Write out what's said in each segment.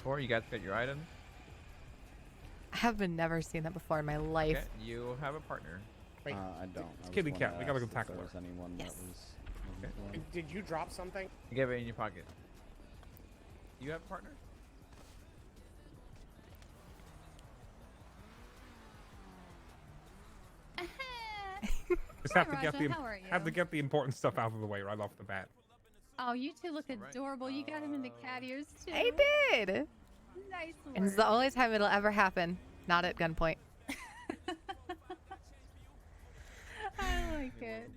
before? You guys got your items? I have never seen that before in my life. Okay, you have a partner. Wait, I don't. it's Kitty Cat. We gotta go tackle her. Anyone Yes. that was Okay. Did you drop something? You have it in your pocket. You have a partner? Just have to get the important stuff out of the way right off the bat. Oh, you two look adorable. You got him in the cat ears too. I did. Nice work. And it's the only time it'll ever happen. Not at gunpoint. I like it.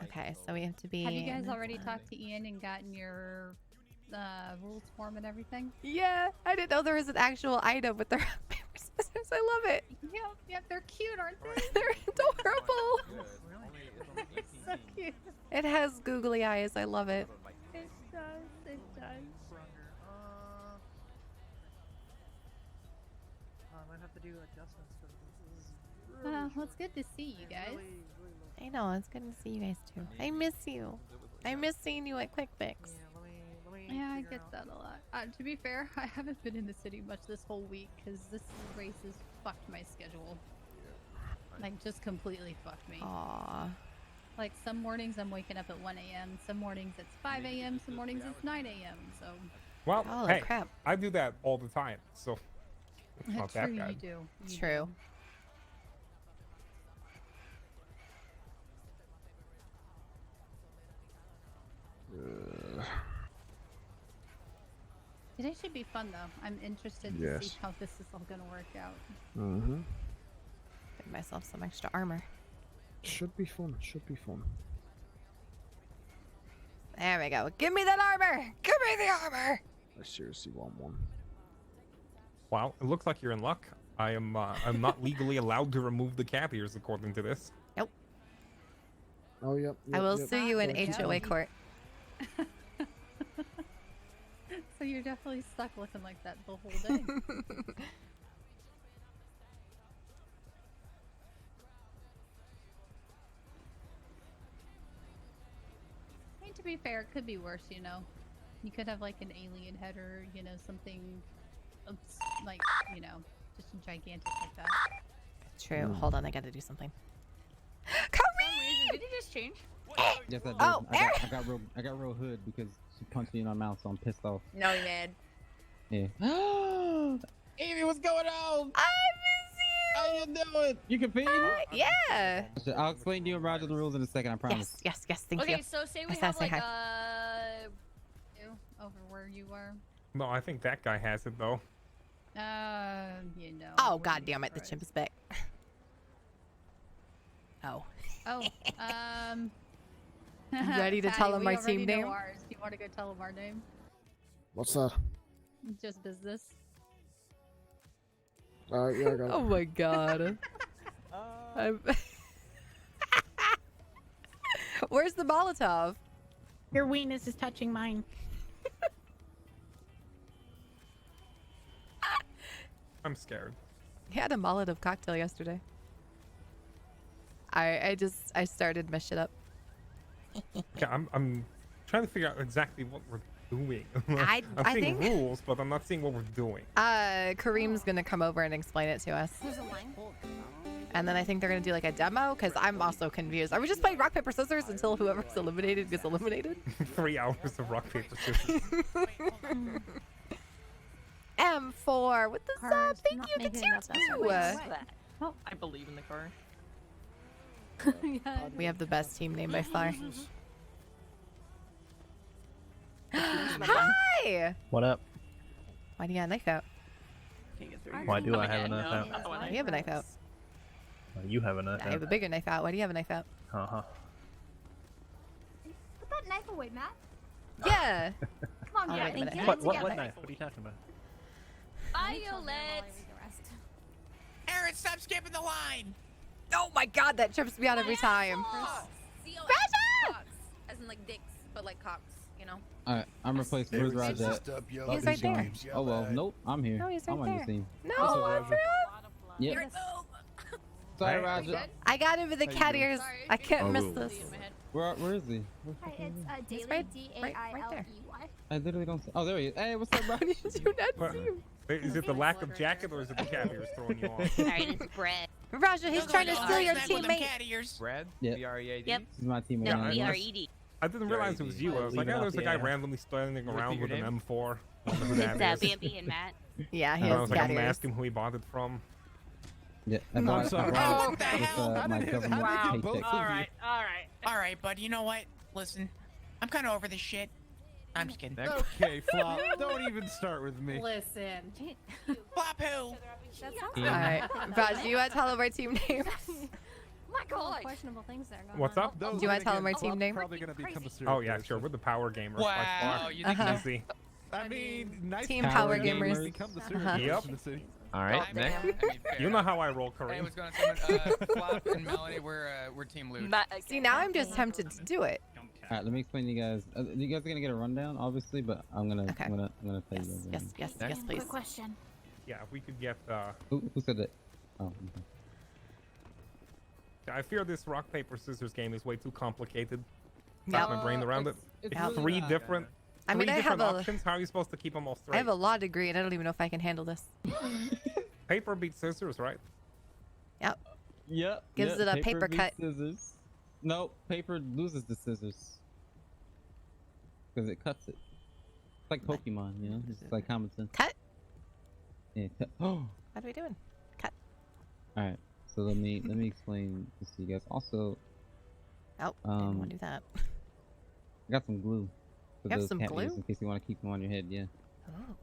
Okay, so we have to be. Have you guys already talked to Ian and gotten your rules form and everything? Yeah, I didn't know there was an actual item with the rock, paper, scissors. I love it. Yep, they're cute, aren't they? They're adorable. It's so cute. It has googly eyes. I love it. It does. It does. I might have to do adjustments for this. Well, it's good to see you guys. I know. It's good to see you guys too. I miss you. I miss seeing you at Quick Fix. Yeah, I get that a lot. To be fair, I haven't been in the city much this whole week because this race has fucked my schedule. Like, just completely fucked me. Aww. Like, some mornings I'm waking up at 1 a.m., some mornings it's 5 a.m., some mornings it's 9 a.m., so... Well, Holy hey, crap. I do that all the time, so it's not that True, bad. you do. You True. Today should be fun, though. I'm interested to see how this is all gonna work out. Give myself some extra armor. Should be fun. Should be fun. There we go. Give me that armor. Give me the armor. I seriously want one. Well, it looks like you're in luck. I'm not legally allowed to remove the cat ears according to this. Nope. Oh yep. I will sue you in HOA court. So you're definitely stuck looking like that the whole day. I mean, to be fair, it could be worse, you know. You could have like an alien head or, you know, something like, you know, just gigantic like that. True. Hold on, I gotta do something. Did he just change? Yes, I did. Oh, I got real hood because she punched me in my mouth, so I'm pissed off. No, you're mad. Yeah. Evie, what's going on? I miss you. How you doing? You competing? Yeah. I'll explain to you and Roger the rules in a second. I promise. Yes. Thank you. Okay, so say we I have say like Over where you were. No, I think that guy has it though. You know. Oh, god damn it. The chimp is back. Oh. Oh, Ready to tell him our team name? Ours. Do you want to go tell him our name? What's that? Just business. Yeah, I got it. Oh my god. Where's the Molotov? Your weenus is touching mine. I'm scared. He had a Molotov cocktail yesterday. I started my shit up. Okay, I'm trying to figure out exactly what we're doing. I I'm seeing think rules, but I'm not seeing what we're doing. Kareem's gonna come over and explain it to us. And then I think they're gonna do like a demo because I'm also confused. Are we just playing rock paper scissors until whoever's eliminated gets eliminated? 3 hours of rock paper scissors. M4 with the sub. Thank you to tier 2. Oh, I believe in the car. Yeah. We have the best team name by far. Hi! What up? Why do you got a knife out? Why do I have a knife out? Why do you have a knife out? You have a knife I have a bigger knife out. Why do you have a knife out? Uh-huh. Put that knife away, Matt. Yeah! Come on, Oh, yeah, wait a minute. What knife? What are you talking about? Violet! Aaron, stop skipping the line! Oh my god, that trips me out every time. Cocks. As in like dicks, but like cocks, you know? Alright, I'm replacing Where's Roger at? He's right there. Oh well, nope, I'm here. No, he's right I'm on there. your team. No, What's up, Roger. Yep. Sorry, Roger. I got him with the cat ears. I can't miss this. Where is he? Hi, it's He's Daily, right there. D-A-I-L-E-Y. I literally don't see. Oh, there he is. Hey, what's up, bro? How did you not What? see him? Is it the lack of jacket or is it the cat ears throwing you off? Alright, it's bread. Raja, he's trying to steal your teammate. Brad? Yeah. B-R-E-A-D? Yep. This is my team. Yeah, right I now. was- B-R-E-D. I didn't realize it was you. I was like, Leave it oh, up there's a the guy air. randomly standing around your with an name? M4. I wonder who that It's is. Bambi and Matt. Yeah, he And I has was like, I'm cat gonna ears. ask him who he bought it from. Yeah, I'm I sorry. brought Oh, it what the with, hell? my government Wow. paycheck. All right, bud. You know what? Listen, I'm kind of over this shit. I'm just kidding. Okay, Flop. Don't even start with me. Listen. Flop who? All right, Raj, do you want to tell him our team name? My God. Questionable things there. What's up? Those Do you wanna then tell him again, our team Flop's name? Probably gonna become a serial Oh yeah, killer, sure. so- We're the power gamers. Wow, By far. you think Uh-huh. Easy. I mean, nice Team Power Power Gamers. Gamers. Become the serial Uh-huh. killers Yep. in the city. All right, Oh, Nick. damn. You know how I roll, Hey, Kareem. what's going on? Flop and Melanie, we're Team Loot. See, now I'm just tempted to do it. All right, let me explain to you guys. You guys are gonna get a rundown, obviously, but I'm gonna Okay. tell you Yes, guys. yes, yes, yes, please. Quick question. Yeah, if we could get. Who said that? Oh. Okay. I fear this rock paper scissors game is way too complicated. Wrap my brain around it. It's really three not. different. I mean, three I have different a, options. How are you supposed to keep them all straight? I have a law degree, and I don't even know if I can handle this. Paper beats scissors, right? Yep. Yep. Gives it a paper beats cut. Scissors. No, paper loses the scissors. Because it cuts it. It's like Pokemon, you know? It's just like common sense. Cut. Yeah, cut. Oh. What are we doing? Cut. All right. So let me explain this to you guys. Also, Oh, didn't want to do that. I got some glue. For You have those some cat glue? ears in case you want to keep them on your head. Yeah. Oh.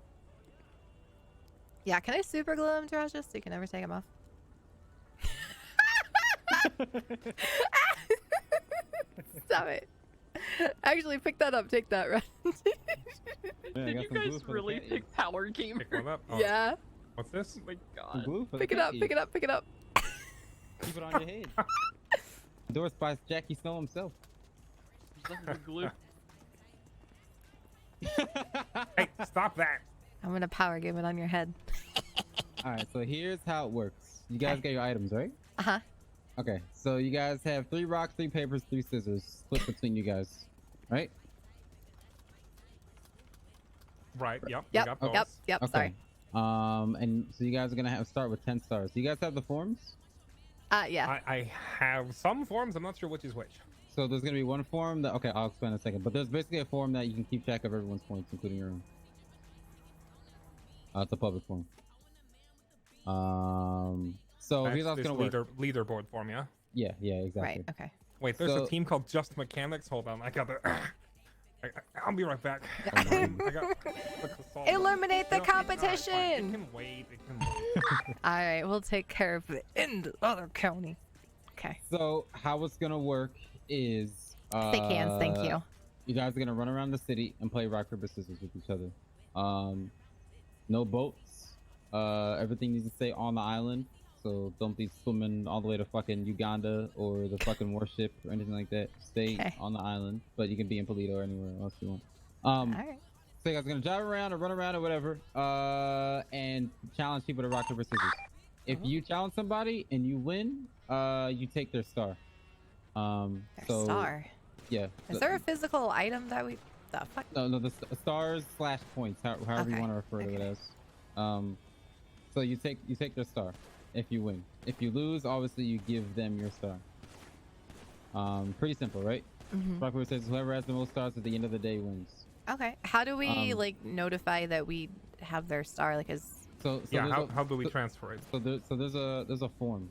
Yeah, can I super glue them to Raja so you can never take them off? Stop it. Actually, pick that up. Take that, Raj. Yeah, I got some glue for the cat ears. Power Gamer? Pick one up. Oh, Yeah. What's this? Oh my Some glue for the Pick it cat up, ears. pick it up, pick it up. Keep it on your head. Endorsed by Jackie Snow himself. glue. Hey, stop that! I'm gonna power game it on your head. Alright, so here's how it works. You guys get your items, right? Uh-huh. Okay, so you guys have 3 rocks, 3 papers, 3 scissors split between you guys, right? Right. Yep. we Yep, got those. yep, Okay. sorry. And so you guys are gonna start with 10 stars. Do you guys have the forms? Yeah. I have some forms. I'm not sure which is which. So there's gonna be one form that, okay, I'll explain in a second. But there's basically a form that you can keep track of everyone's points, including your own. It's a public form. So That's here's how it's this gonna work. leaderboard form, yeah. Yeah, exactly. Right, okay. Wait, there's So- a team called Just Mechanics. Hold on, I gotta. I'll be right back. Oh, no. I got. Eliminate the You know, it's fine. competition! It can wait. It can wait. Alright, we'll take care of it in the other county. Okay. So how it's gonna work is Shake hands, thank you. You guys are gonna run around the city and play rock paper scissors with each other. No boats. Everything needs to stay on the island. So don't be swimming all the way to fucking Uganda or the fucking warship or anything like that. Stay Okay. on the island, but you can be in Polito or anywhere else you want. Alright. So you guys are gonna drive around or run around or whatever, and challenge people to rock paper scissors. If you challenge somebody and you win, you take their star. Their star. Yeah. Is there a physical item that we... The fuck? No, the stars / points, however you Okay, want to refer to it as. So you take their star if you win. If you lose, obviously you give them your star. Pretty simple, right? Mhm. Rock paper scissors. Whoever has the most stars at the end of the day wins. Okay. How do we, Um, like, notify that we have their star? Like, is... So Yeah. there's How do we so- transfer it? So there's a form.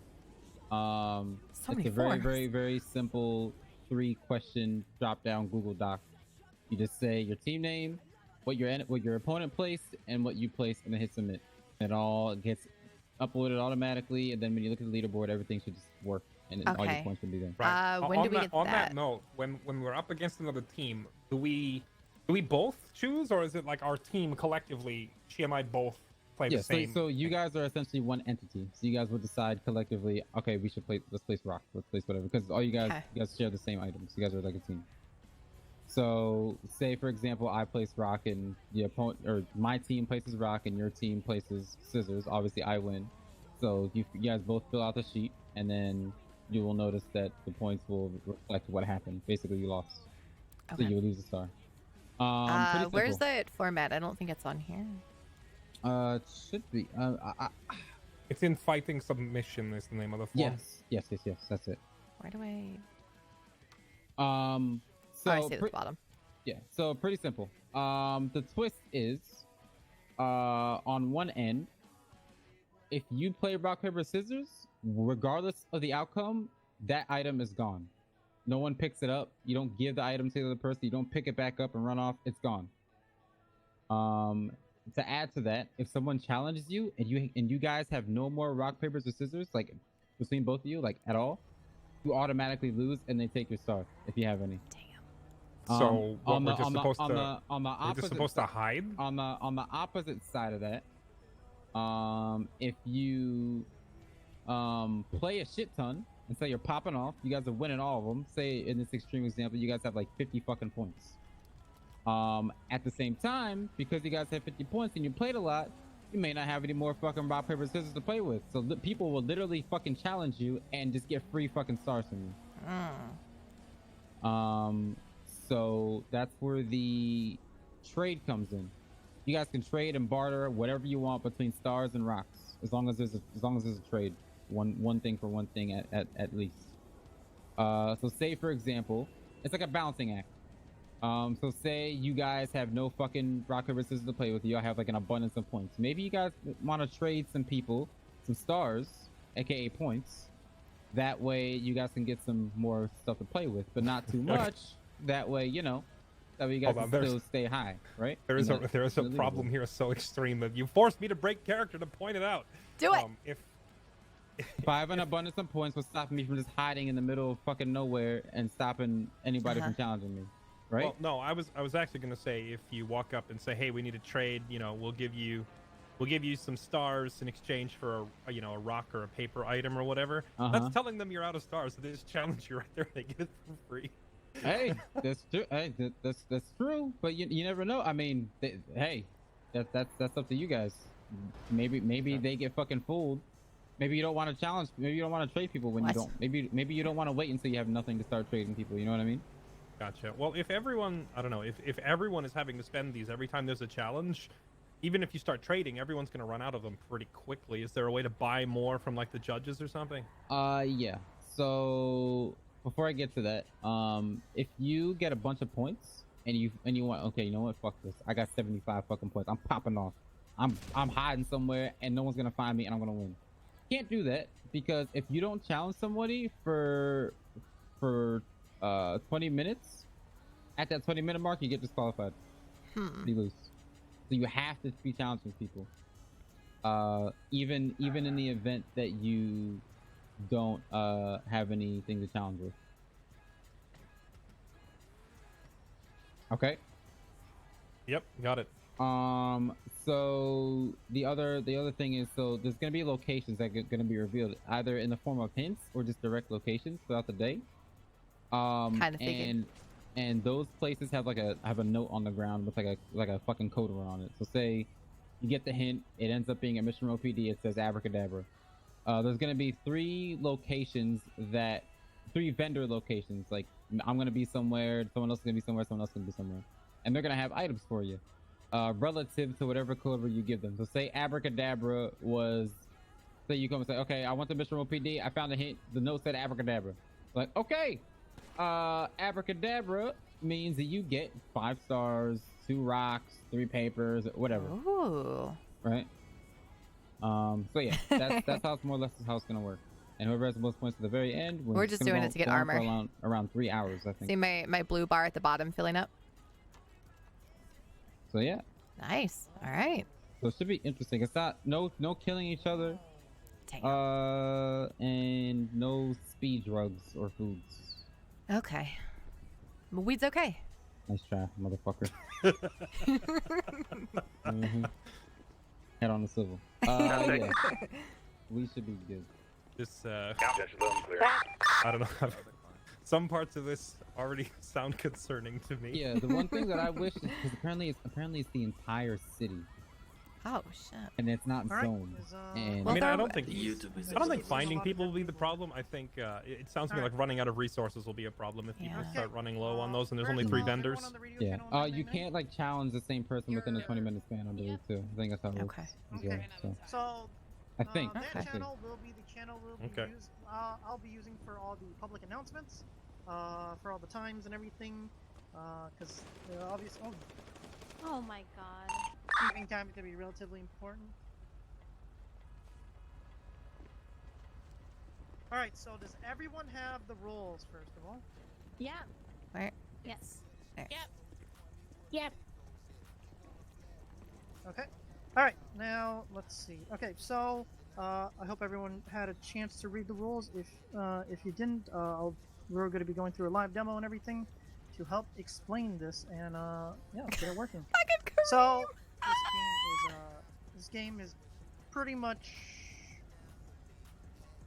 So It's many a very forms. very simple 3-question drop down Google Doc. You just say your team name, what your opponent placed, and what you placed, and then hit submit. It all gets uploaded automatically, and then when you look at the leaderboard, everything should just work, and all your Okay. points will be there. Right. when on do we that, get on that? note, when we're up against another team, do we both choose, or is it like our team collectively? She and I both play Yeah, the same. so you guys are essentially one entity. So you guys will decide collectively, okay, we should play. Let's place rock. Let's place whatever, because all you guys share the same items. You guys are like a team. So say for example, I place rock and the opponent or my team places rock and your team places scissors. Obviously, I win. So you guys both fill out the sheet, and then you will notice that the points will reflect what happened. Basically, you lost. Okay. So you will lose a star. Pretty Where's simple. the format? I don't think it's on here. It should be. It's in fighting submission is the name of the form. Yes. That's it. Where do I? So I see it at the bottom. Yeah. So pretty simple. The twist is, on one end, if you play rock paper scissors, regardless of the outcome, that item is gone. No one picks it up. You don't give the item to the other person. You don't pick it back up and run off. It's gone. To add to that, if someone challenges you and you guys have no more rock papers or scissors, like between both of you, like at all, you automatically lose and they take your star if you have any. Damn. So what, we're just supposed to hide? On the opposite side of that, if you play a shit ton and say you're popping off, you guys are winning all of them. Say in this extreme example, you guys have like 50 fucking points. At the same time, because you guys have 50 points and you played a lot, you may not have any more fucking rock paper scissors to play with. So people will literally fucking challenge you and just get free fucking stars from you. So that's where the trade comes in. You guys can trade and barter whatever you want between stars and rocks, as long as there's a trade. One thing for one thing at least. So say for example, it's like a balancing act. So say you guys have no fucking rock paper scissors to play with. You all have like an abundance of points. Maybe you guys want to trade some people some stars, aka points. That way you guys can get some more stuff to play with, but not too much. That way, you know, that way you guys can still stay high, right? There is a problem here so extreme that you forced me to break character to point it out. Do it. If I have an abundance of points, what's stopping me from just hiding in the middle of fucking nowhere and stopping anybody from challenging me, right? Well, no, I was actually gonna say if you walk up and say, hey, we need to trade, you know, we'll give you some stars in exchange for a rock or a paper item or whatever. That's telling them you're out of stars, so they just challenge you right there and they get it for free. Hey, that's true. Hey, that's true. But you never know. I mean, hey, that's up to you guys. Maybe they get fucking fooled. Maybe you don't want to challenge. Maybe you don't want to trade people when you don't. Maybe you don't want to wait until you have nothing to start trading people. You know what I mean? Gotcha. Well, if everyone, I don't know, if everyone is having to spend these every time there's a challenge, even if you start trading, everyone's gonna run out of them pretty quickly. Is there a way to buy more from like the judges or something? Yeah. So before I get to that, if you get a bunch of points and you want, okay, you know what? Fuck this. I got 75 fucking points. I'm popping off. I'm hiding somewhere and no one's gonna find me and I'm gonna win. Can't do that because if you don't challenge somebody for 20 minutes, at that 20-minute mark you get disqualified. You lose. So you have to be challenging people, even in the event that you don't have anything to challenge with. Okay. Yep, got it. So the other thing is, so there's gonna be locations that are gonna be revealed either in the form of hints or just direct locations throughout the day. Kind of figured. And those places have a note on the ground with like a fucking code on it. So say you get the hint, it ends up being a Mission Row PD. It says abracadabra. There's gonna be three vendor locations. Like I'm gonna be somewhere, someone else is gonna be somewhere, someone else is gonna be somewhere, and they're gonna have items for you, relative to whatever cover you give them. So say abracadabra was, say you come and say, okay, I want the Mission Row PD. I found a hint. The note said abracadabra. Like, okay, abracadabra means that you get 5 stars, 2 rocks, 3 papers, whatever. Ooh. Right. So yeah, that's how it's more or less how it's gonna work. And whoever has the most points at the very end, we're just doing it to get armor. For around 3 hours, I think. See my blue bar at the bottom filling up. So yeah. Nice. All right. So it should be interesting. It's not no killing each other. Damn. And no speed drugs or foods. Okay. Weed's okay. Nice try, motherfucker. Head on the civil. Yeah. We should be good. This I don't know. Some parts of this already sound concerning to me. Yeah, the one thing that I wish is because apparently it's the entire city. Oh shit. And it's not Alright, zoned. And I mean, I they're- don't think finding people will be the problem. I think it sounds to me like running out of resources will be a problem if people Yeah. start running low on those, and there's only 3 vendors. yeah. You can't like challenge the same person within a 20-minute span, I believe too. I think that's how it works. Okay. As well, so. So I think. that I think. channel will be the channel we'll be I'll be using for all the public announcements, for all the times and everything, because obviously, Oh my god. evening time is gonna be relatively important. All right, so does everyone have the rules first of all? Yeah. Where? Yes. There. Yep. Yep. Okay. All right. Now let's see. Okay, so I hope everyone had a chance to read the rules. If you didn't, we're going to be going through a live demo and everything to help explain this and yeah, get it working. So this game is pretty much,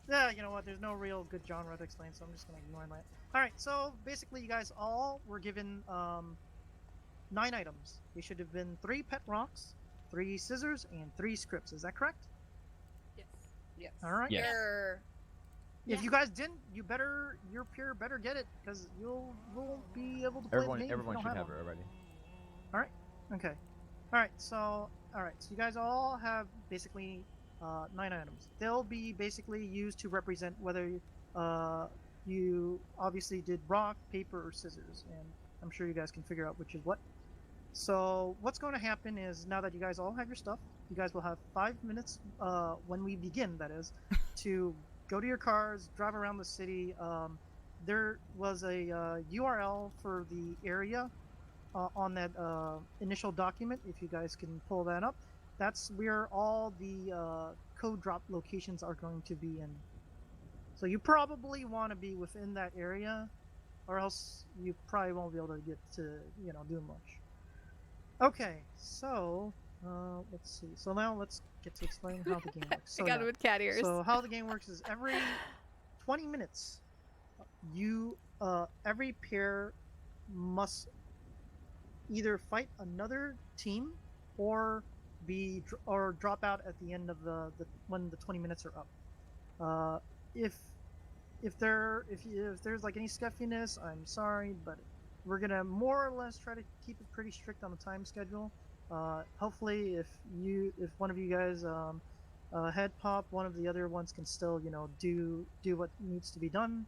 yeah, you know what? There's no real good genre to explain, so I'm just going to ignore that. All right. So basically, you guys all were given 9 items. They should have been 3 pet rocks, 3 scissors, and 3 scripts. Is that correct? Yes. Yes. All right. Yes. If you guys didn't, your peer better get it, because you'll be able to play the game. Everyone should have it already. All right. Okay. All right. So you guys all have basically 9 items. They'll be basically used to represent whether you obviously did rock, paper, or scissors, and I'm sure you guys can figure out which is what. So what's going to happen is, now that you guys all have your stuff, you guys will have 5 minutes when we begin, that is, to go to your cars, drive around the city. There was a URL for the area on that initial document, if you guys can pull that up. That's where all the code drop locations are going to be in. So you probably want to be within that area, or else you probably won't be able to get to, do much. Okay, so let's see. So now let's get to explain how the game works. So, I got it with cat ears. So how the game works is every 20 minutes, every pair must either fight another team or drop out at the end of when the 20 minutes are up. If there's like any scuffiness, I'm sorry, but we're gonna more or less try to keep it pretty strict on the time schedule. Hopefully, if one of you guys head pop, one of the other ones can still do what needs to be done.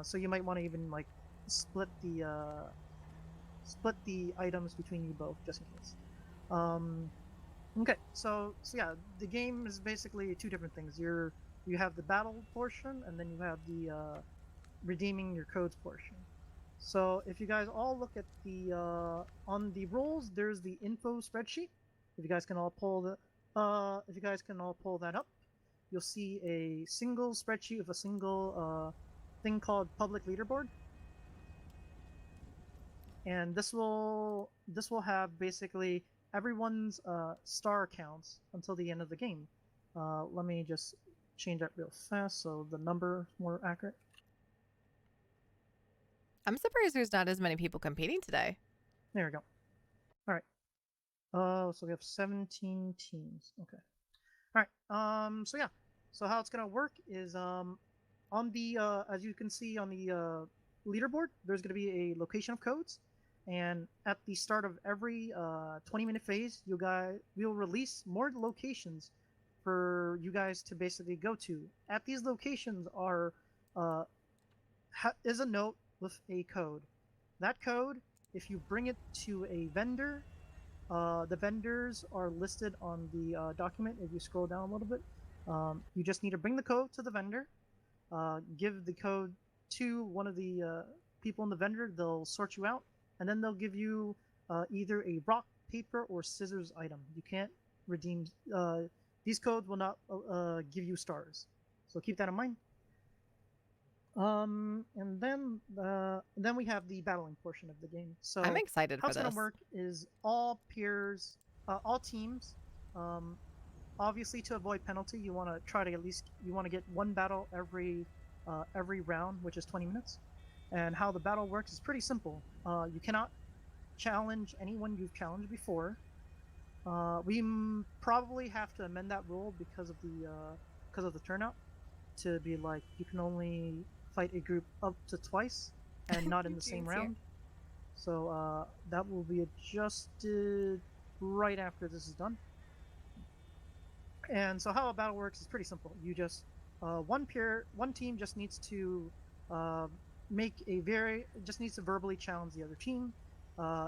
So you might want to even like split the items between you both, just in case. Okay, so yeah, the game is basically 2 different things. You have the battle portion, and then you have the redeeming your codes portion. So if you guys all look at the on the rules, there's the info spreadsheet. If you guys can all pull that up, you'll see a single spreadsheet of a single thing called public leaderboard. And this will have basically everyone's star counts until the end of the game. Let me just change that real fast so the number is more accurate. I'm surprised there's not as many people competing today. There we go. All right. So we have 17 teams. Okay. All right. So yeah. So how it's gonna work is on the as you can see on the leaderboard, there's gonna be a location of codes, and at the start of every 20-minute phase, we'll release more locations for you guys to basically go to. At these locations is a note with a code. That code, if you bring it to a vendor, the vendors are listed on the document. If you scroll down a little bit, you just need to bring the code to the vendor, give the code to one of the people in the vendor. They'll sort you out, and then they'll give you either a rock, paper, or scissors item. You can't redeem these codes will not give you stars, so keep that in mind. And then we have the battling portion of the game. So I'm excited how for it's this. gonna work is all peers, all teams. Obviously, to avoid penalty, you want to get 1 battle every round, which is 20 minutes. And how the battle works is pretty simple. You cannot challenge anyone you've challenged before. We probably have to amend that rule because of the turnout, to be like you can only fight a group up to twice and not in the same round. So that will be adjusted right after this is done. And so how a battle works is pretty simple. You just one team just needs to needs to verbally challenge the other team.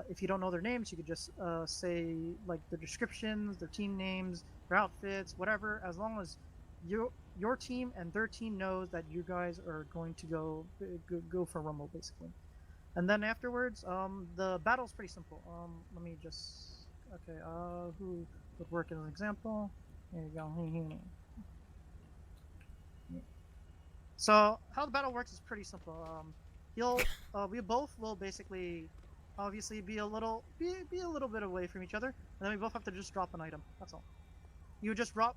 If you don't know their names, you could just say like their descriptions, their team names, their outfits, whatever. As long as your team and their team knows that you guys are going to go for Rumble, basically. And then afterwards, the battle's pretty simple. Let me just who would work as an example? There you go. So how the battle works is pretty simple. We both will basically, obviously, be a little bit away from each other, and then we both have to just drop an item. That's all. You just drop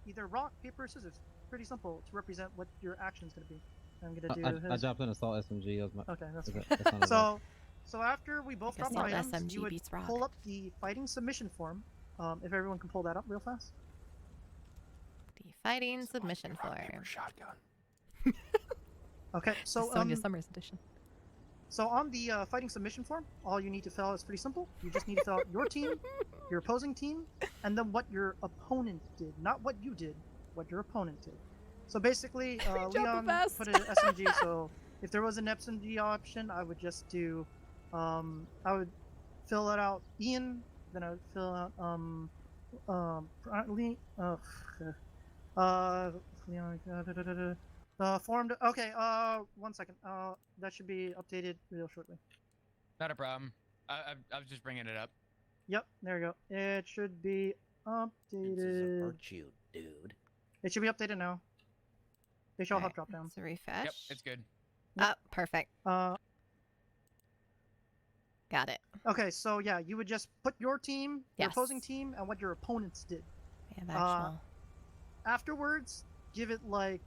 either rock, paper, scissors. Pretty simple to represent what your action's gonna be. I'm gonna do. I dropped an assault SMG. That was my... Okay, that's good. That's so after we both drop our items, you would pull up the fighting submission form. If everyone can pull that up real fast. The fighting submission form. Shotgun. Okay, so Sonya Summers edition. So on the fighting submission form, all you need to fill out is pretty simple. You just need to fill out your team, your opposing team, and then what your opponent did. Not what you did, what your opponent did. So basically, Leon put an SMG, so if there was an SMG option, I would just do, I would fill it out Ian, then I would fill out, Leon, formed. Okay. 1 second. That should be updated real shortly. Not a problem. I was just bringing it up. Yep. There we go. It should be updated. You, dude. It should be updated now. They should all have drop downs. So refresh. Yep, it's good. Oh, perfect. Got it. Okay, so yeah, you would just put your team, your opposing team, and what your opponents did. Afterwards, give it like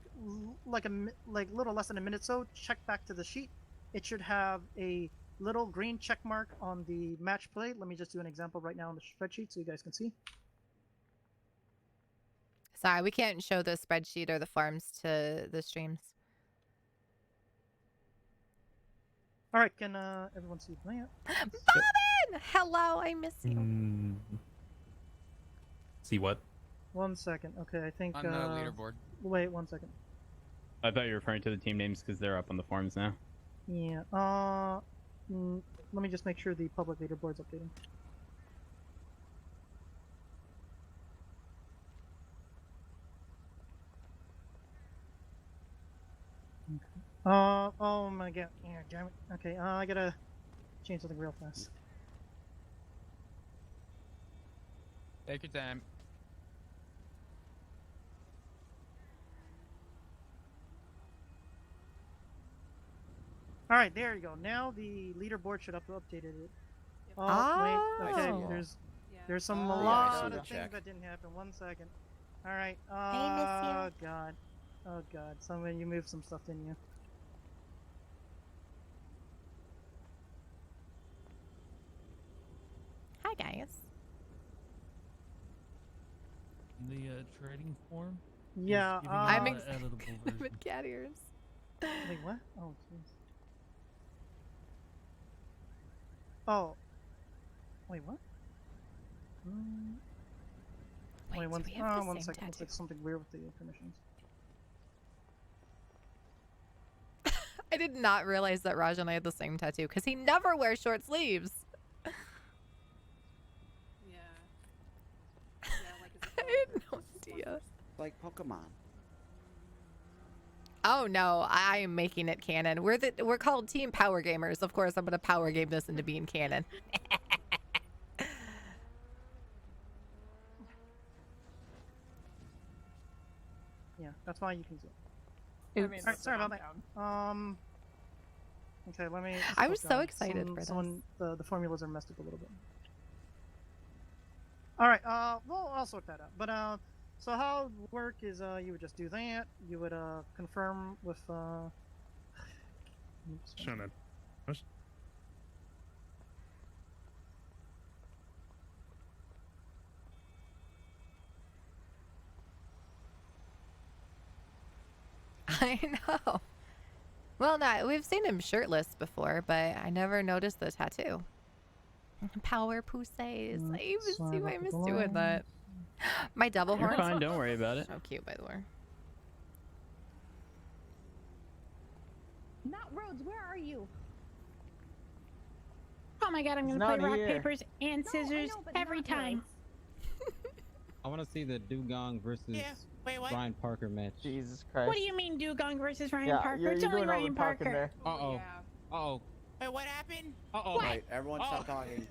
little less than a minute. So check back to the sheet. It should have a little green check mark on the match play. Let me just do an example right now on the spreadsheet so you guys can see. Sorry, we can't show the spreadsheet or the forms to the streams. All right, can everyone see that? Bobbin! Hello, I miss you. See what? 1 second. Okay, I think on the leaderboard. Wait 1 second. I thought you were referring to the team names because they're up on the forums now. Yeah. Let me just make sure the public leaderboard's updating. Oh my god. Yeah, damn it. Okay, I gotta change something real fast. Take your time. All right, there you go. Now the leaderboard should have updated it. Oh, wait. Okay, there's a lot of things that didn't happen. 1 second. All right. Oh god. Oh god. Somebody, you moved some stuff, didn't you? Hi guys. The trading form. Yeah. I'm editable version. with cat ears. Wait, what? Oh, jeez. Oh. Wait, what? Wait, one second. Looks like something weird with the permissions. I did not realize that Raj and I had the same tattoo because he never wears short sleeves. I had no idea. Like Pokemon. Oh no, I am making it canon. We're called Team Power Gamers. Of course, I'm gonna power game this into being canon. Yeah, that's why you can zoom. Oops. Alright, sorry about that. Okay, let me. I was so excited for this. The formulas are messed up a little bit. All right. I'll sort that out. But so how it would work is you would just do that. You would confirm with Shonen. I know. Well, no, we've seen him shirtless before, but I never noticed the tattoo. Power pousses. I miss doing that. My double You're horns. fine, don't worry about it. So cute, by the way. Not Rhodes, where are you? Oh my god, I'm gonna play rock, papers, and scissors every time. I want to see the Dugong versus Wait, what? Ryan Parker match. Jesus Christ. What do you mean Dugong versus Ryan Yeah, Parker? you're It's only doing all the Ryan talking Parker. there. Uh-oh. Uh-oh. Wait, what happened? Uh-oh. What? Right, everyone stop talking.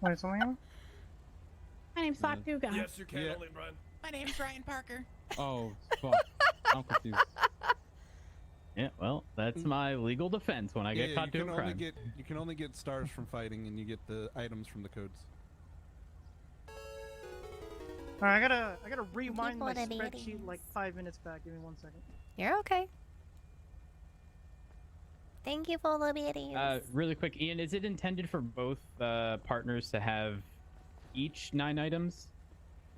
Wait, something else? My name's Sock Dugong. Yes, you can, only Brian. My name's Ryan Parker. Oh, fuck. I'm confused. Yeah, well, that's my legal defense when I get caught doing crime. You can only get stars from fighting, and you get the items from the codes. Alright, I gotta rewind my spreadsheet like 5 minutes back. Give me 1 second. You're okay. Thank you for the videos. Really quick, Ian, is it intended for both partners to have each 9 items?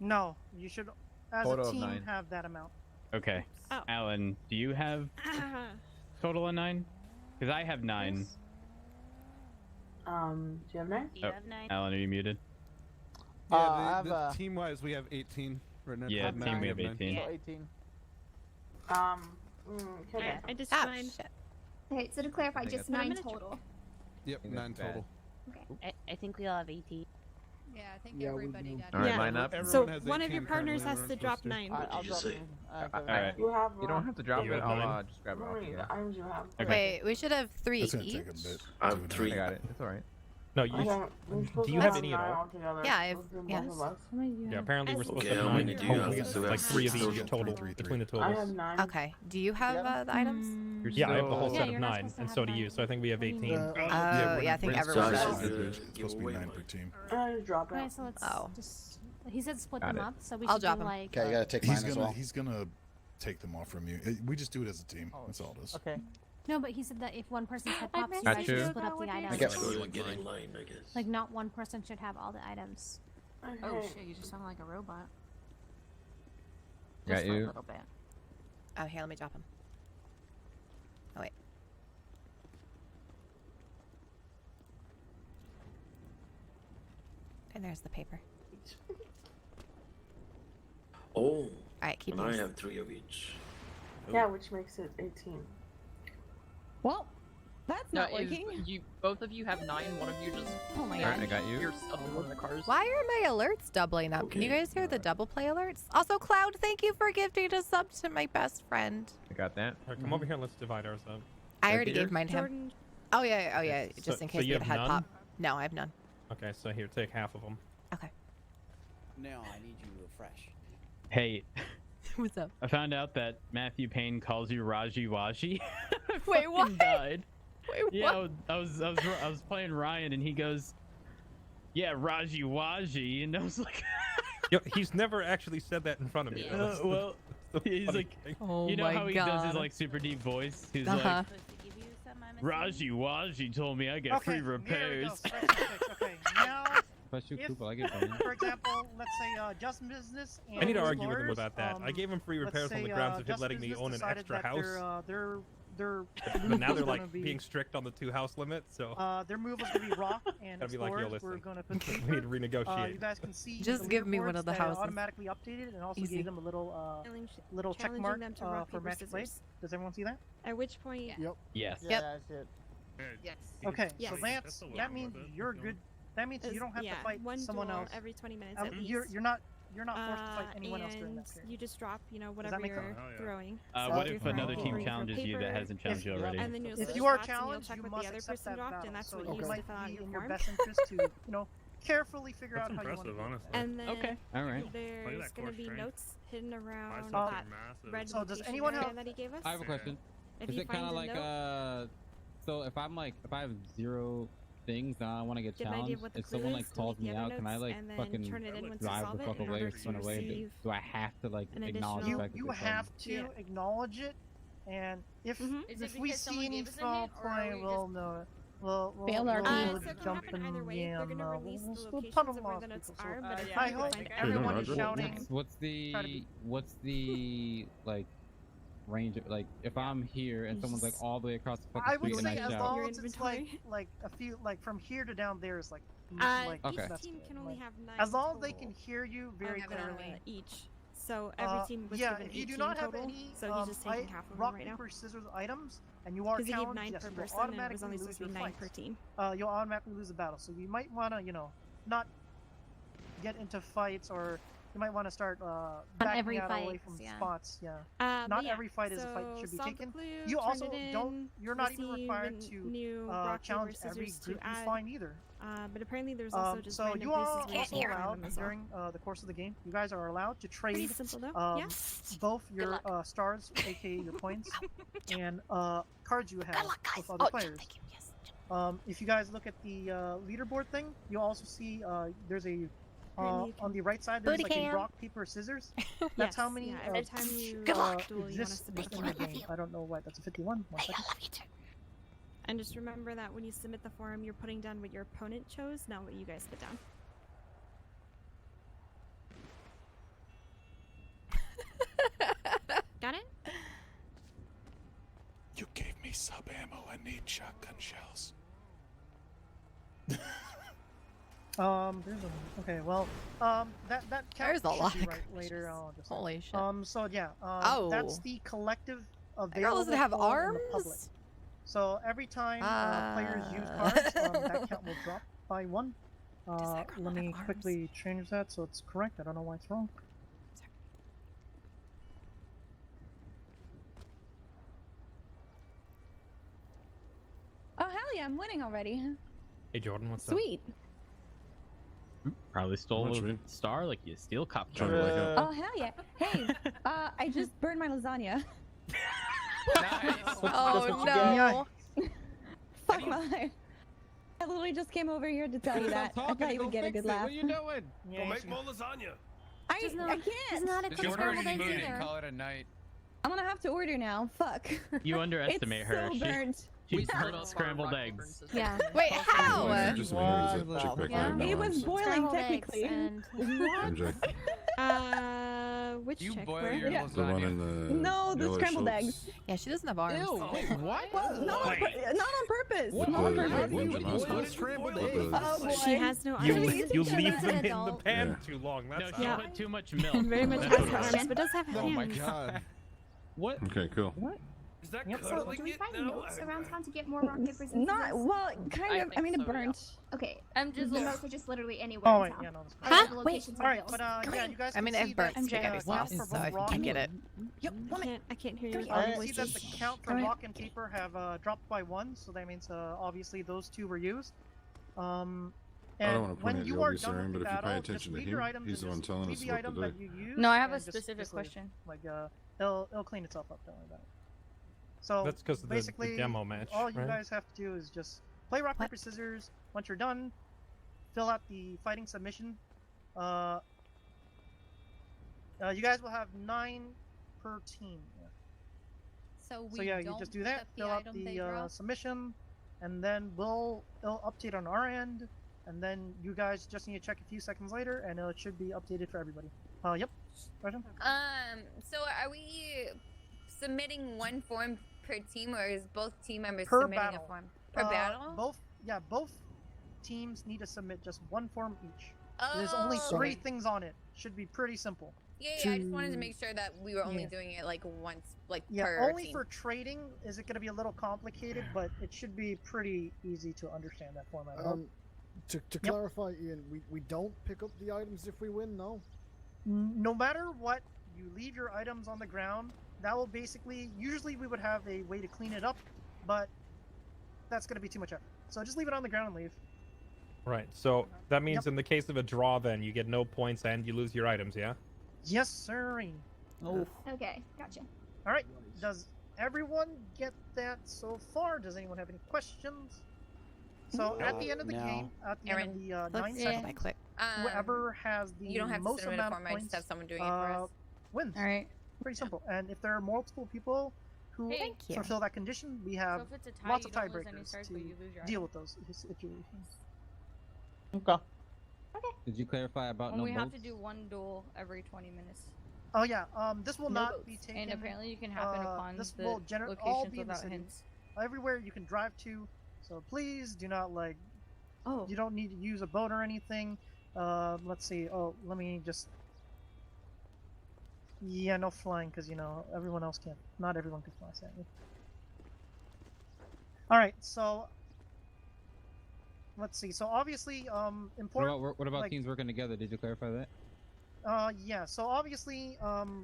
No, you should, as Total a of team, 9. have that amount. Okay. Oh. Alan, do you have total of 9? Because I have 9. Do you have 9? Do you have 9? Alan, are you muted? Yeah, team-wise, we have 18 right now. Yeah, team we have 18. So 18. Okay. I just find. Okay, so to clarify, think just that's 9 total. Yep, 9 total. Okay. I think we all have 18. Yeah, I think Yeah, we everybody do. got All right, it. line up. So Everyone has one of 18 your partners currently, has we're to drop supposed to. 9. I'll drop them. Alright. You have. You don't have to drop You it. have I'll 9? just grab it How off many you. items you have? Okay. Wait, we should have 3 That's gonna each. take a bit. I have 3. I got it. It's all right. No, you. Do you have any at all? Yeah, I have. Yes. Yeah, apparently we're supposed to Okay, have how 9 many do you have? total. So Like that's 3 of still each total between the I have totals. 9. Okay. Do you have the items? You're Yeah, I have the still- whole Yeah, set you're of not 9, supposed to and have so do 9. you. So I think we have 18. Oh, yeah, I think Josh everyone is does. good. It's supposed to be 9 per team. I just drop Okay, it. so let's Oh. just. He said split Got them it. up, so we I'll should drop do 'em. like. Okay, you gotta take mine as well. He's gonna take them off from you. We just do it as a team. That's all it is. Okay. No, but he said that if one person's head pops, you Got guys you. should split up the I items. guess. Everyone get in line, I guess. Like not one person should have all the items. Oh shit! You just sound like a robot. Got Just for a you. little bit. Oh, here, let me drop him. Oh, wait. And there's the paper. Oh, Alright, keep and I these. have 3 of each. Yeah, which makes it 18. Well, that's not working. You both of you have 9. One of you just. Oh my All right, god. I got you. You're stuck in one of the cars. Why are my alerts doubling up? Can you guys hear the double play alerts? Also, Cloud, thank you for gifting a sub to my best friend. I got that. All right, come over here and let's divide ours up. I already yours? gave mine to him. Jordan. Oh yeah, Okay, just so- in so case you we had a have head none? pop. No, I have none. Okay, so here, take half of them. Okay. Now I need you to refresh. Hey, What's up? I found out that Matthew Payne calls you Raji Waji. Wait, what? Died. Wait, Yeah, what? I was playing Ryan, and he goes, "Yeah, Raji Waji," and I was like, Yo, he's never actually said that in front of me. That's the- well, that's the he's funny like, thing. Oh you know my how he god. does his like super deep voice? He's Uh-huh. like, Raji Waji told me I get free Here we go. repairs. Okay, now, If I shoot If- Koopa, I get bonus. for example, let's say Just Business and I need to argue with him Explorers, about that. I gave him free let's repairs on the say, grounds of him Just letting me Business own an decided extra that house. Their But move now they're was like gonna be, being strict on the 2 house limit, so their move was gonna be Rock and I'd be like, Explorers. yo, We're listen, gonna put we need to renegotiate. you guys can see Just the give me one leaderboards of the that houses. automatically updated, and also Easy. gave them a little check Challenging mark them to rock, for paper, match play. scissors. Does everyone see that? At which point, Yep. Yes. Yep. That's it. Yes. Okay, Yes. so Lance, that means you're good. That means you don't have to fight one someone duel else. every 20 minutes at least. You're not forced to fight anyone else during that And period. you just drop, Does that whatever make you're sense? throwing. What So if you're another throwing team for challenges you that paper, hasn't challenged you If- already? And then you'll If switch you are spots and you'll challenged, check you what must the other accept person that dropped, battle. and that's So what it you might fill out be your in your form. best interest to, carefully figure That's out how you want to impressive, do it. honestly. And then Okay. All right. there's that going to core be strength. notes hidden around Biceps that are massive. red So does location anyone area have- that he gave us. I have a question. If Is you it kind find of a like note, so if I have 0 things and I want to get Get an idea challenged, of what the if someone clue like is, calls delete the me other out, can I notes, like and then fucking turn it in once you drive solve the it fuck in away or order to run away? receive Do I have to like an acknowledge the additional- fact that You they're have to acknowledge it, and Is it if we because see someone any gave us a foul hint, or are play, we we'll just- know it. Failed our we'll team. jump So it can happen in, either way. yeah, They're gonna no, release we'll the still locations tunnel of where lost the notes people, are, so but if I you hope find everyone is everyone shouting. What's the like range of, like if I'm here and someone's like all the way across the fucking I would street and say I as shout. long as it's like a few, like from here to down there is like Okay. Each team can only have 9 as long as they total can hear you very of, clearly. each. So every team was yeah, given if you 18 do not have total, any so he's just taking half of them rock, right now. paper, scissors items, and you are 'Cause he gave challenged, 9 yes, per you will person, and it was automatically only lose supposed to your be 9 fights. per team. You'll automatically lose the battle, so you might want to, not get into fights, or you might want to start backing every out fight, away from yeah. spots. Yeah. But Not yeah, every fight is a fight so should be solve the taken. clue, You turn also it don't. in, You're not even receive required new to rock, challenge paper, every scissors group to you add. find either. But apparently there's also just So random you places are where you also can find allowed them as well. during the course of the game. You guys are allowed to trade simple though, yeah. both your stars, aka your points, and cards you have with other players. If you guys look at the leaderboard thing, you'll also see there's a on the right side there's like a rock paper scissors. That's how many every time you duel, you want to exists submit within the game. I don't know why that's a 51. 1 second. And just remember that when you submit the form, you're putting down what your opponent chose, not what you guys put down. Got it? You gave me sub ammo. I need shotgun shells. There's a, okay, well, that count There's a should lot be of right later. I'll just Holy shit. So yeah, Oh. that's the collective That girl available doesn't have form in the public. arms? So every time players use cards, that count will drop by 1. Let me quickly change that so it's correct. I don't know why it's wrong. Oh hell yeah, I'm winning already. Hey Jordan, what's Sweet. Probably stole a star like you steal cop car. Oh hell yeah. Hey, I just burned my lasagna. Oh no. Fuck my life. I literally just came over here to tell you that. I thought you would get a good laugh. What are you doing? Go make more lasagna. I can't. He's not a Just cook order scrambled it eggs and either. call it a night. I'm gonna have to order now. Fuck. You underestimate it's her. So burnt. She's burnt scrambled eggs. Yeah. Wait, how? Just a minute, is it chick back there? It was boiling Scrambled technically. eggs MJ. Which You check boil where? your Yeah. The one lasagna. in the No, the yellow scrambled shorts. eggs. Yeah, she doesn't have arms. What? Well, not on purpose. What Not on the- purpose. what did you boil ask? scrambled What eggs? the- Oh boy. She has no arms. You you leave as them an in the adult. pan too long. No, That's she all. put too much milk. Very much That's has what no it arms, is. but does have hands. Oh my god. What? Okay, cool. Is that Yep. cuddling Do we it find now? notes around town to get more rock, paper, scissors? Not well, kind of. I mean, it burnt. Okay, the notes are just literally anywhere Oh in wait, town. yeah, no, that's I fine. have the locations All right, of but bills. yeah, you guys. I mean, can it see burnt that spaghetti count sauce, for so I rock can get it. I can't hear you. I see that the count for rock and paper have dropped by 1, so that means obviously those 2 were used. And I don't want to point when at you the are obvious, done Aaron, with but the if you pay battle, just attention to leave your him, items he's the and one just telling leave us the what item to that do. you use. No, I have a and just specific basically, question. Like it'll clean itself up. Don't worry about it. So That's 'cause of the basically, demo match, all you right? guys have to do is just play rock paper scissors. Once you're done, fill out the fighting submission. You guys will have 9 per team. So So yeah, you just do that. Fill out the submission, and then it'll update on our end, and then you guys just need to check a few seconds later, and it should be updated for everybody. Yep. Question? So are we submitting one form per team, or is both team members Per submitting battle. a form per battle? Both teams need to submit just 1 form each. There's Oh. only 3 things on it. Should be pretty simple. Yeah, I just wanted to make sure that we were only doing it like once, like per only team. for trading is it going to be a little complicated, but it should be pretty easy to understand that format. To clarify, Ian, we don't pick up the items if we win, no? No matter what, you leave your items on the ground. That will basically, usually we would have a way to clean it up, but that's going to be too much effort. So just leave it on the ground and leave. Right. So that means in the case of a draw, then you get no points and you lose your items. Yeah. Yes, sir. Oh. Okay, gotcha. All right. Does everyone get that so far? Does anyone have any questions? So at the end of the game, at the end of the 9 seconds, whoever has the you don't have to most submit a amount form, of I points just have someone doing it for us. wins. All right. Pretty simple. And if there are multiple people who Hey. Thank you. fulfill that condition. We have if it's a tie, lots you of don't lose any tiebreakers stars, to but you lose your deal item. with those situations. Okay. Did you clarify about And no we have boats? to do one duel every 20 minutes. Oh yeah, this will No not boats. be taken. And apparently you can happen upon this the will all locations be in the without city. hints. Everywhere you can drive to. So please do not like. Oh. You don't need to use a boat or anything. Let's see. Oh, let me just. Yeah, no flying because you know everyone else can. Not everyone can fly, sadly. All right, so. Let's see. So obviously, important. What about like, teams working together? Did you clarify that? Yeah, so obviously,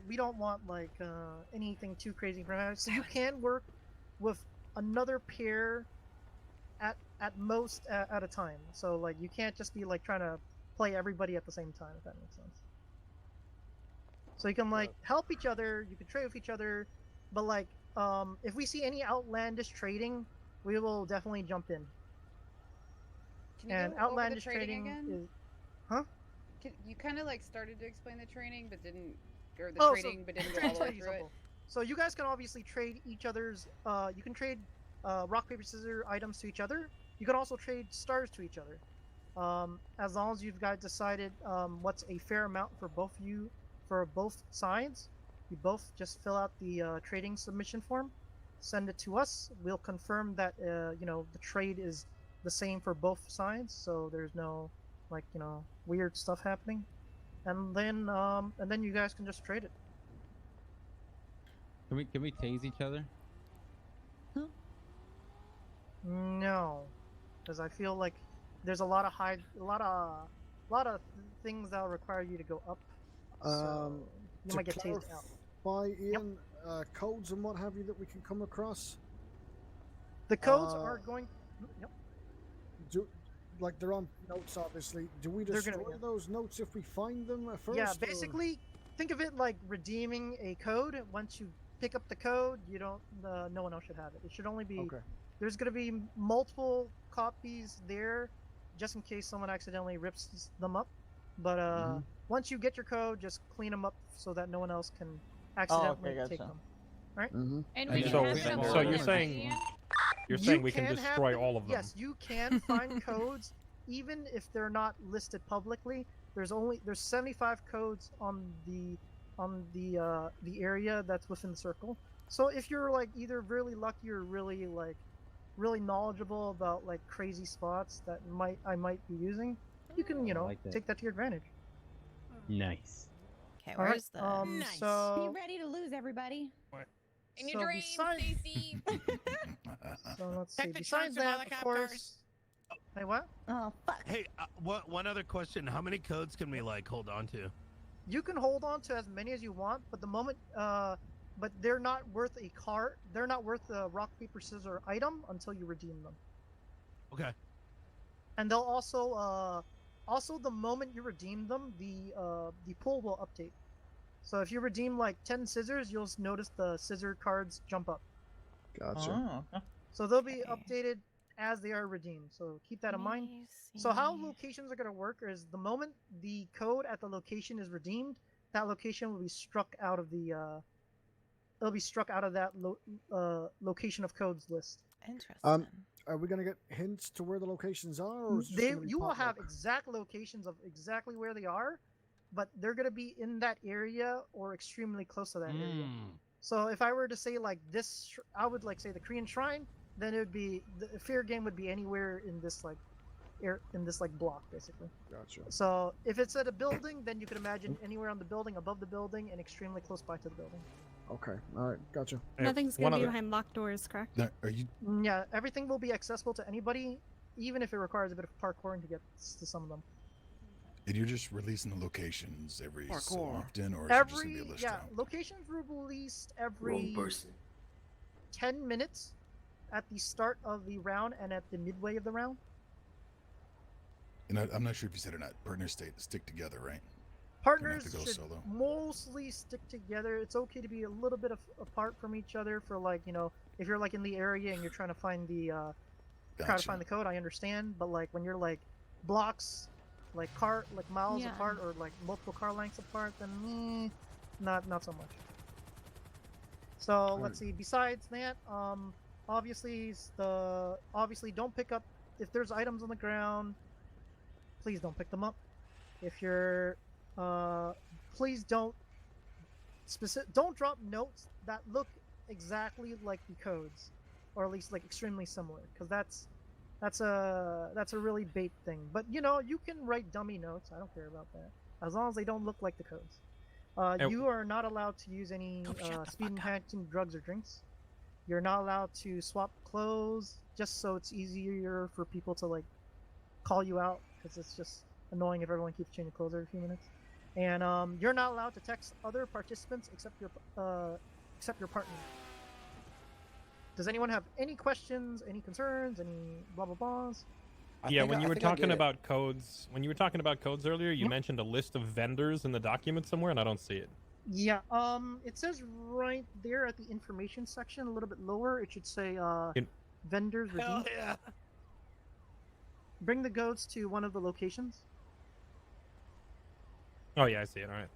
we don't want like anything too crazy for us. So you can work with another pair at most at a time. So like you can't just be like trying to play everybody at the same time, if that makes sense. So you can like help each other, you can trade with each other, but like if we see any outlandish trading, we will definitely jump in. Can you And go over the outlandish trading trading again? is, huh? You kind of like started to explain the training, but didn't, or the Oh, trading, but didn't go all trading's the way pretty through it. simple. So you guys can obviously trade each other's. You can trade rock paper scissors items to each other. You can also trade stars to each other. As long as you've guys decided what's a fair amount for both you, for both sides, you both just fill out the trading submission form, send it to us. We'll confirm that you know the trade is the same for both sides, so there's no like you know weird stuff happening, and then you guys can just trade it. Can we tase each other? No, because I feel like there's a lot of things that'll require you to go up. So you to might get tased out. clarify, Ian, codes and what have you that we can come across. The codes are going. Yep. Like they're on notes, obviously. Do we They're destroy gonna- yeah. those notes if we find them at first? Yeah, or- basically, think of it like redeeming a code. Once you pick up the code, you don't. No one else should have it. It should only be. Okay. There's gonna be multiple copies there, just in case someone accidentally rips them up. But once you get your code, just clean them up so that no one else can accidentally take them. Right? And And we so, can have so you're saying we You can have destroy them- all of them. Yes, you can find codes even if they're not listed publicly. There's 75 codes on the area that's within the circle. So if you're like either really lucky or really knowledgeable about like crazy spots that I might be using, you can like that. take that to your advantage. Nice. Okay, All right, where's the? Nice. So Be ready to lose everybody. In your So dreams, besides- Stacy. so let's see. Take the Besides trunks of that, of helicopters. course. Hey, what? Oh fuck. Hey, one other question. How many codes can we like hold on to? You can hold on to as many as you want, but the moment, but they're not worth a card. They're not worth a rock paper scissors item until you redeem them. Okay. And they'll also the moment you redeem them, the pool will update. So if you redeem like 10 scissors, you'll notice the scissor cards jump up. Gotcha. So they'll be updated as they are redeemed. So keep that in mind. So how locations are going to work is the moment the code at the location is redeemed, that location will be struck out of the it'll be struck out of that location of codes list. Interesting. Are we gonna get hints to where the locations are, or is it just gonna be You will have potluck? exact locations of exactly where they are, but they're going to be in that area or extremely close to that area. So if I were to say like this, I would like say the Korean Shrine, then it would be the fair game would be anywhere in this like block basically. Gotcha. So if it's at a building, then you can imagine anywhere on the building, above the building, and extremely close by to the building. Okay. All right. Gotcha. Nothing's gonna be behind locked doors, correct? Are you? Yeah, everything will be accessible to anybody, even if it requires a bit of parkouring to get to some of them. And you're just releasing the locations every so Parkour. often, or is it just gonna be a list? Locations are released Wrong every person. 10 minutes at the start of the round and at the midway of the round. And I'm not sure if you said or not. Partners stick together, right? Partners Don't have to should go solo. mostly stick together. It's okay to be a little bit apart from each other for like, if you're like in the area and you're trying to find the trying to find the code, I understand. But like when you're like blocks, like miles Yeah. apart or like multiple car lengths apart, then not so much. So let's see. Besides that, obviously don't pick up if there's items on the ground. Please don't pick them up. If you're, please don't drop notes that look exactly like the codes, or at least like extremely similar, because that's a really bait thing. But you know, you can write dummy notes. I don't care about that, as long as they don't look like the codes. You are not allowed to use any speed enhancing drugs or drinks. You're not allowed to swap clothes, just so it's easier for people to like call you out, because it's just annoying if everyone keeps changing clothes every few minutes. And you're not allowed to text other participants except your partner. Does anyone have any questions, any concerns, any blah blah blahs? Yeah, when you were talking about codes, earlier, you mentioned a list of vendors in the document somewhere, and I don't see it. Yeah, it says right there at the information section, a little bit lower. It should say vendors redeemed. Hell yeah! Bring the goats to one of the locations. Oh yeah, I see it. All right.